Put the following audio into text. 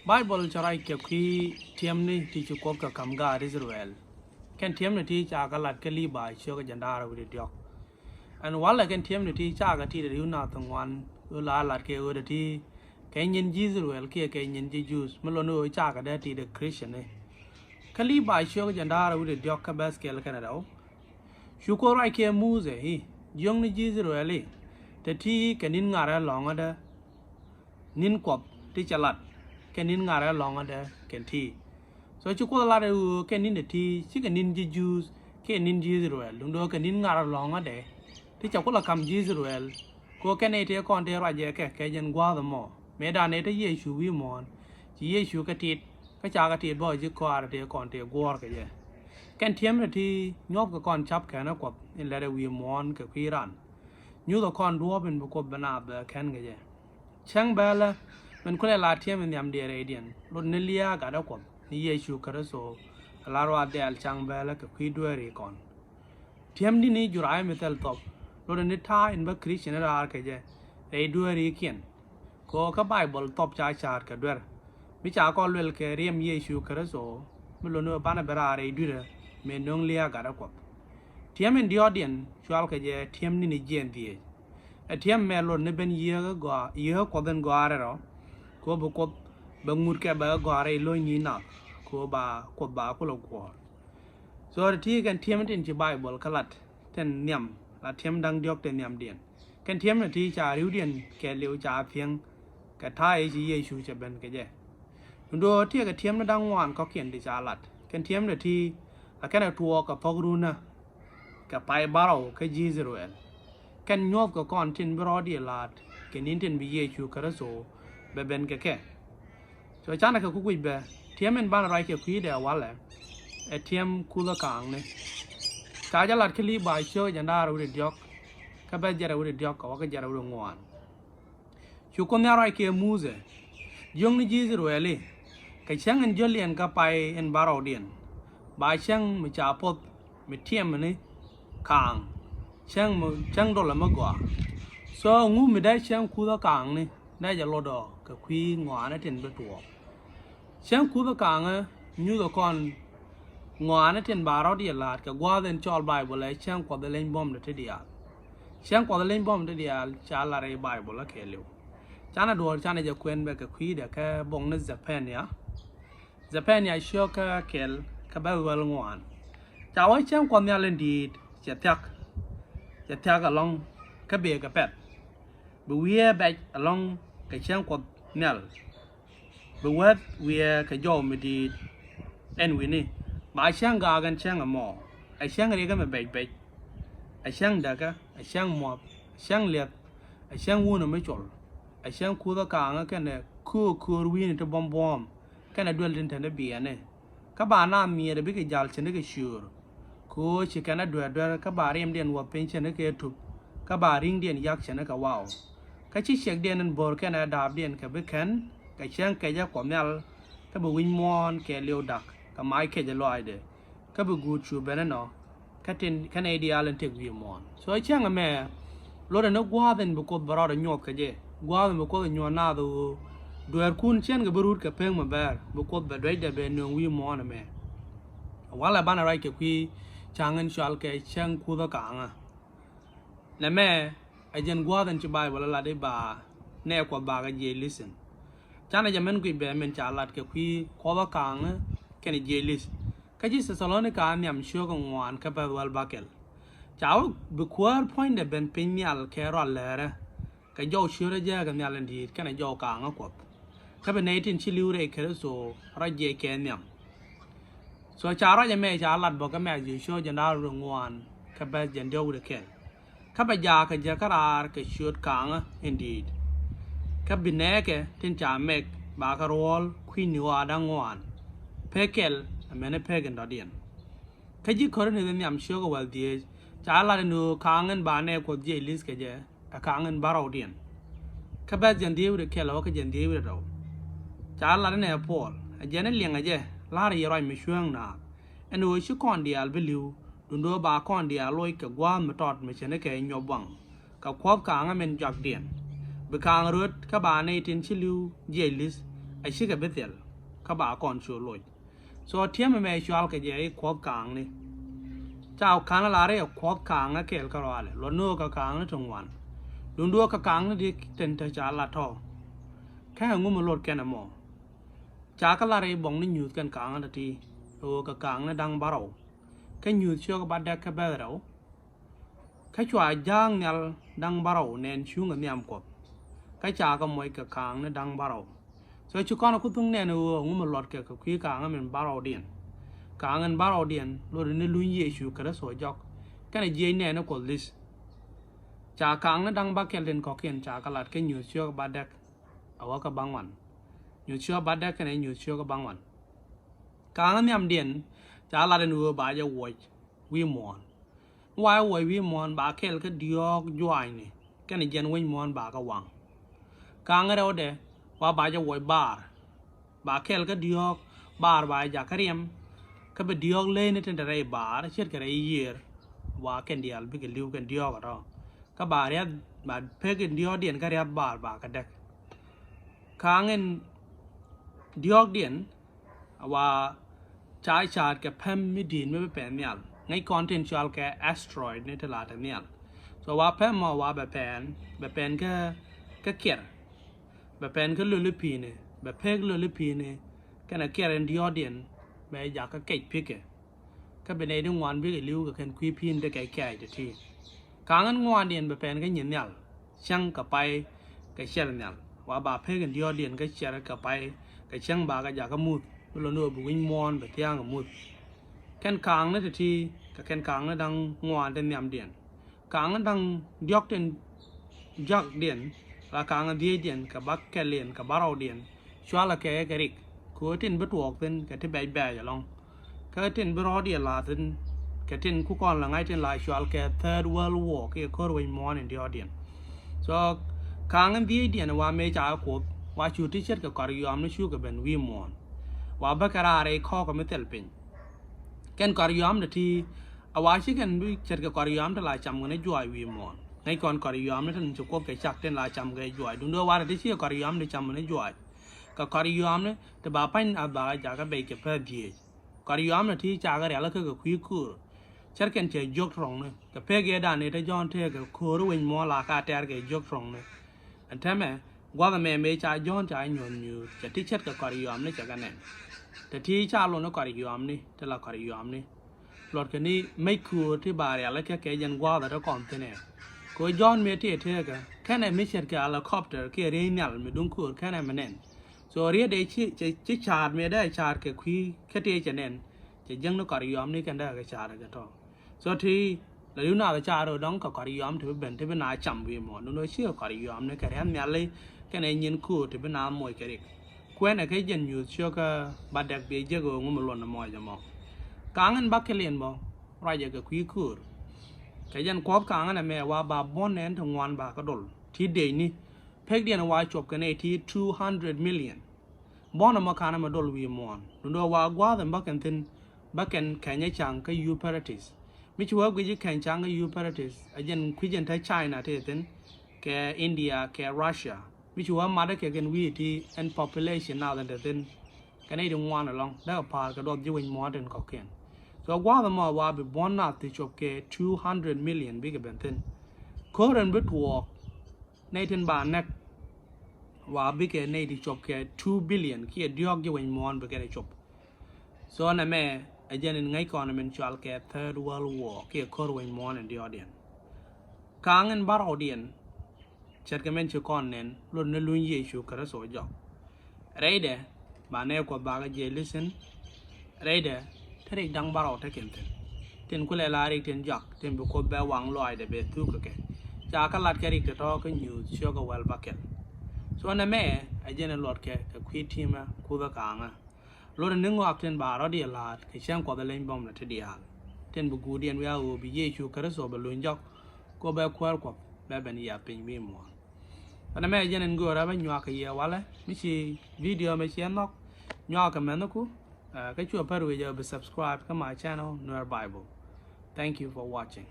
Bible charai ke khi Tiem ni ti chu Kuoth ka kamga Israel. Ken Tiem ni ti cha ka lat ke li bai cho ka jandara wi diok. And wala ken Tiem ni ti cha ka ti de una tongwan la lat ke o de ti ken yin Israel ke yin Jews melono cha ka de ti de Christian ni. Ka li bai cho ka jandara wi diok ka baskel kana daw. Chu ko rai ke muze hi yong ni Israel te ti kenin ŋarä longa de nin Kuoth ti chalat kenin ŋarä longa de ken ti so chu ko la de kenin de ti chi kenin Jews kenin Israel lundo kenin ŋarä longa de ti cha ko la kam Israel ko kene te kon te ra je ke jen gwa de mo me da ne te Yesu wi mon chi Yesu ka tit ka cha ka tit bo ji ko ar te kon te gor ke je ken Tiem de ti nyop ko kon chap ke na Kuoth in le de wi mon ke kwiran nyu the con duo ben ko bana be ken ge chang bala men ko la Tiem en yam de rɛydiɛn lo ne lia ga da ko ni Yesu karaso la ro de al chang bala ke kwi do re kon Tiem di ni jurai metal top lo ne ta in ba Christian ra ke je e do re kien ko ka Bible top cha cha ka do mi cha ko lel ke riem Yesu karaso me lo no bana bera re du de me nong lia ga da ko Tiem en diodien chual ke je Tiem ni jen die a Tiem me lo ne ben ye ko den go are ro ko bo ko bangur ke ba go are lo ni na ko ba ko lo ko so ti kan Tiem tin chi Bible kalat ten nyam la Tiem dang diok ten nyam dien kan Tiem na ti cha riu dien ke liu cha phieng ka thai chi Yesu che ben ke je ndo ti ka Tiem na dang wan ko kien ti cha lat kan Tiem na ti a kana tuo ka pogruna ka pai bärɔw ka Israel kan nyop ka kon tin bro di lat ke nin tin bi Yesu karaso be ben ke so chana ka ku be Tiem en ban rai ke kwi de wala e Tiem kuthä kaaŋni ka ja lat ke li bai cho janda ru de diok ka ba jara ru de diok ka ka jara ru ngwan chu ko nya rai ke muze yong ni Israel ka chang en jolien ka pai en bärɔw dien ba chang mi cha pot mi Tiem ni kang chang do la magwa so ngu mi dai chang kuthä kaaŋni dai ja lodo ka kwi ngwana tin be tuo chang kuthä kaaŋ nyu do kon ngwana tin bärɔw di lat ka gwa den chol Bible le chang ko de len bom de te dia chang ko de len bom de dia cha la re Bible la ke lu chana do chana ja kwen be ka kwi de ka bong na Japan ya sho ka kel ka ba wel ngwan cha wa chang ko nya len diจะทักalong กระเบียกระเป็ดบุเวียแบก along กระเชียงกดเนลบุเวดเวียกระโยมไม่ดีเอ็นวินี่มาเชียงกากันเชียงกับหมอไอเชียงเรียกกันมาแบกไอเชียงเด็กไอเชียงหมอบเชียงเลียดไอเชียงวูนไม่จบไอเชียงคูตะกางกันเนี่ยคูวินจะบอมกันเนี่ยดูเล่นทันได้เบียเนี่ยก็บ้านน้ามีอะไรบิ๊กจัลเช่นนี้ก็ชัวร์ko chi kana dwa ka barim den wa pension ke tup ka baring den yak chana ka wow ka chi chek den en bor kana dab den ka bekan ka chang ka ja komel ka bu win mon ke leo dak ka mai ke ja loy de ka bu gu chu bena no ka tin kana ideal en tek wi mon so chang me lo da no gwa den bu ko baro da nyop ka je gwa den bu ko nyo na do dwer kun chen ga burut ka peng ma ber bu ko ba dai da be no wi mon me wala bana rai ke kwi changan shal ke chang kuthä kaaŋ na me ajen gwa den chi Bible la de ba ne ko ba ga je listen chana ja men ku be men cha lat ke kwi kuthä kaaŋ ke ni je list ka ji Thessalonica nyam sho ko ngwan ka ba wal bakel chaw bu kwar point de ben pinyal ke ro lere ka jo shure ja ga nyal ndi ka na jo kaaŋ ko ka be ne tin chi liure ke so ra je ke nyam so chara ja me cha lat bo ka me ju sho janda ru ngwan ka ba jen do de ke ka ba ja ka ja karar ke shot kang indeed ka bi ne ke tin cha mek ba ka rol kwin ni wa da ngwan pekel amene pegen do dien ka ji kor ne nyam sho ko wal die cha la no kangen ba ne ko je lis ke je ka kangen bärɔw dien ka ba jen die de ke lo ka jen die de do cha la ne pol a je ne lieng a je la ri roi mi shuang na eno shi kon dia albilu dundo ba kon dia loi ka gwa ma tot me chene ke nyo bang ka kwop ka nga men jak dien be kang rut ka ba ne tin chi liu je lis ไอชิกับเบเตลเขาบ่าก่อนชัวลอยส่วนเทียมแม่ชวลกับเย่ควบกลางนี่เจ้าคานลาเรียควบกลางนะเกลกรอเลยล้นนัวกับกลางนี่ตรงวันลุนดัวกับกลางนี่ดิเต็นจะจาลาทอแค่งูมันลดแกนมอจากลาเรียบงนี่ยูดกันกลางนาทีโอ้กับกลางนี่ดังบาราวแค่ยูดเชื่อกับบัดเด็กกับแบราวแค่ช่วยย่างเนี่ยดังบาราวเน้นชุ่งกับเนี่ยมกบแค่จากกับมวยกับกลางนี่ดังบาราวส่วนชุกคนก็ต้องเนี่ยงูมันลดกับคุยกลางนี่มันบาราวเดียนกลางนี่บาราวเดียนลดนี่ลุยเยชูกระสวยจอกแค่ในเย็นเนี่ยนะกอลิสจากกลางนี่ดังบักเกลเดนก็เขียนจากลาดแค่ยูดเชื่อกับบัดเด็กเอาว่ากับบางวันยูดเชื่อบัดเด็กแค่ไหนยูดเชื่อกับบางวันกลางนี่อันเดียนจากลาดนี่ว่าบาจะวอยวิมอนวายวอยวิมอนบาเกลก็ดิออกจอยนี่แค่ในเย็นวิมอนบาก็วังกลางเราเดว่าบาจะวอยบาร์บาเกลก็ดิออกบาร์บาจากเรียมก็ไปดิออกเล่นในแต่ไรบาร์เช่นกันไรเยียร์ว่าแค่เดียร์บิกลิวกันดิออกก็ก็บาร์เรียบาเพื่อกันดิออกเดียนก็เรียบบาร์บาก็เด็กข้างเงินดิออกเดียนว่าใช้ชาร์จกับแพมไม่ดีไม่เป็นเนี่ยไงคอนเทนต์ชาร์จกับแอสทรอยด์ในตลาดเนี่ยส่วนว่าแพมมาว่าแบบเป็นก็เกียร์แบบเป็นก็ลุลิพีเนี่ยแบบเพกลุลิพีเนี่ยก็นักเกียร์ดิออกเดียนแบบอยากก็เก็บพิกก็เป็นในเรื่องวันวิกลิวกับคนคุยพินได้แก่ๆทีข้างเงินงวนเดียนแบบเป็นก็ยินเนี่ยช่างกับไปกับเชื่อเนี่ยว่าบาเพกันดิออเดียนก็เชื่อกับไปกับช่างบาก็อยากก็มุดเราเนื้อบุวิญมอนแบบเที่ยงกับมุดแค่กลางนั่นทีกับแค่กลางนั่นดังงวนเต็มยามเดียนกลางนั่นดังยกเด่นยักเดียนและกลางนั่นดีเดียนกับบักแกเลียนกับบาราเดียนชัวร์ละแกกริกคูตินบัดวอกเต็นกับที่ใบอย่าลองก็ตินบรอเดียลาตินกับตินคู่ก่อนละไงตินลายชัวร์แก Third World War ที่ก็วิญมอนในดิออเดียนกลางกันดีเดียนว่าไม่จ่าขบว่าชูที่เชิดกับกอริยอมนี่ชูกับเป็นวิมอนว่าบักราเรข้อก็ไม่เตลเป็นแกนกอริยอมเดที่เอาว่าชิกันวิเชิดกับกอริยอมที่ลายจำกันในจ่อยวิมอนในก่อนกอริยอมนี่ท่านจะควบกับชักเต้นลายจำกันจ่อยดูด้วยว่าที่เชื่อกอริยอมได้จำกันในจ่อยกับกอริยอมนี่แต่บาปันอาบาจากกับเบย์กับเพื่อดีกอริยอมนี่ที่จากกันแล้วก็กับคุยคู่เชิดกันเจยกตรงนี่กับเพื่อเกดานนี่ได้ย้อนเทกับโครูวิญมอนลากาเตอร์กับยกตรงนี่อันแท้แม่ว่าแต่แม่ไม่จ่ายย้อนจ่ายเงินอยู่จะที่เช็ดกับกอริยอมนี่จะกันแน่แต่ที่ชาลงนักกอริยอมนี่แต่ละกอริยอมนี่หลอดกันนี่ไม่คูที่บาร์อะไรแค่แกยันว่าแต่ละก่อนเท่านั้นก็ย้อนเมื่อที่เท่กันแค่ไหนไม่เช็ดกับเฮลิคอปเตอร์แค่เรียนเนี่ยไม่ดุงคูแค่ไหนมันเน่นส่วนเรียนได้ที่ชาร์จไม่ได้ชาร์จกับคุยแค่ที่จะเน่นจะยังนักกอริยอมนี่กันได้กับชาร์จกันต่อส่วนที่เราอยู่หน้าชาร์จเราต้องกับกอริยอมที่เป็นนายจำวิมอนนู้นเชื่อกอริยอมนี่แค่เรียนเนี่ยเลยแค่ไหนยินคู่ที่เป็นน้ำมวยกันอีกคว้นไอ้ยันอยู่เชื่อกับบัดเด็กเบี้ยเจ้าก็งุ่มล้วนน้ำมวยจะมองกลางนั้นบักเกลียนบ่รายจะคุยคู่แค่ยันควบกลางนั้นแม่ว่าบาบอนเน้นทั้งวันบากระดลที่เดนี่เพกเดียนว่าจบกันในที่200 millionบอนมาคานามาดลวีมอนดูว่ากว่าแต่บักกันทินบักกันแข่งยังจังกับยูพาราติสไม่ชัวร์ว่าจะแข่งจังกับยูพาราติสไอ้ยันคุยยันไทยไชน่าเท่ตินแกอินเดียแกรัสเซียไม่ชัวร์มาได้แค่กันวีที่ and population น่าจะตินกันในดวงวันalong ได้กับพาร์กระโดดยิ่งมอเดิร์นก็เขียนส่วนว่าแต่มาว่าเป็นบอนน่าที่จบแค่200 millionบิ๊กเป็นตินโคเรนบิทวอล์กในทินบานนักว่าบิ๊กในที่จบแค่2 billion ที่เดียกยิ่งมอนบิ๊กในจบส่วนนั่นแม่ไอ้เจนไงก่อนมันชอลแค่ Third World War ที่โคเรนมอนในเดียเดียนกลางเงินบาร์เอาเดียนเช็ดกันเป็นชุกอนเน้นรุ่นในลุยเยชูกระสวยจอกไรเดะบ้านเอกว่าบางเจลิสันไรเดะถ้าเด็กดังบาร์เอาถ้าเก่งเต็นกุเลลาริกเต็นจักเต็นบุคคลแบบวังลอยเดะเบตุกเกะจากลัดแกริกเตอร์ก็อยู่เชื่อกับเวลบักเก็ตส่วนนั่นแม่ไอ้เจนหลอดแกกับคุยทีมะคู่ตะกางะรุ่นนึงว่าเต็นบาร์เอาเดียลาดที่เชื่อมกับเล่นบอมนั่นทีเดียวเต็นบุกูเดียนวิอาอูบิเยชูกระสวยบอลลุยจักก็แบบควร์กับแบบเป็นยาเป็นวิมอนอันนั้นแม่ยันกูรับไปหนัวขยี้ว่าเลยไม่ใช่วิดีโอไม่ใช่นกหนัวกับมันนะกูก็ช่วยเพื่อนวิดีโอไป subscribe กับ my channel Nerd Bible Thank you for watching